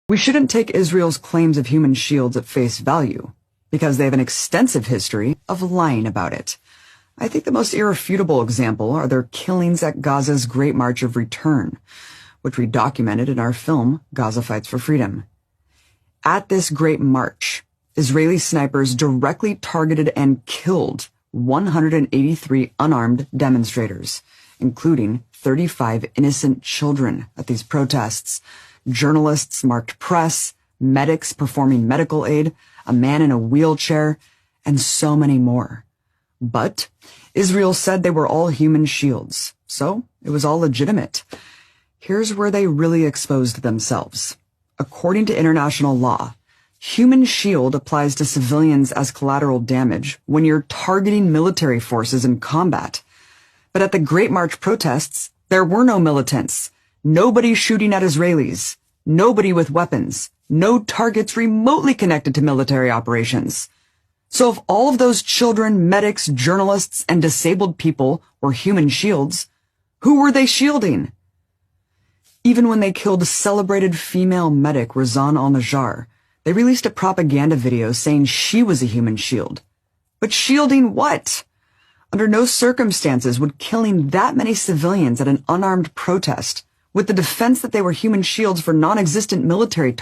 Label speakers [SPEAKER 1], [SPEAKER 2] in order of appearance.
[SPEAKER 1] We shouldn't take Israel's claims of human shields at face value, because they have an extensive history of lying about it. I think the most irrefutable example are their killings at Gaza's Great March of Return, which we documented in our film, Gaza Fights for Freedom. At this Great March, Israeli snipers directly targeted and killed 183 unarmed demonstrators, including 35 innocent children at these protests, journalists, marked press, medics performing medical aid, a man in a wheelchair, and so many more. But Israel said they were all human shields, so it was all legitimate. Here's where they really exposed themselves. According to international law, human shield applies to civilians as collateral damage when you're targeting military forces in combat. But at the Great March protests, there were no militants, nobody shooting at Israelis, nobody with weapons, no targets remotely connected to military operations. So if all of those children, medics, journalists, and disabled people were human shields, who were they shielding? Even when they killed celebrated female medic Razan al-Najjar, they released a propaganda video saying she was a human shield. But shielding what? Under no circumstances would killing that many civilians at an unarmed protest, with the defense that they were human shields for non-existent military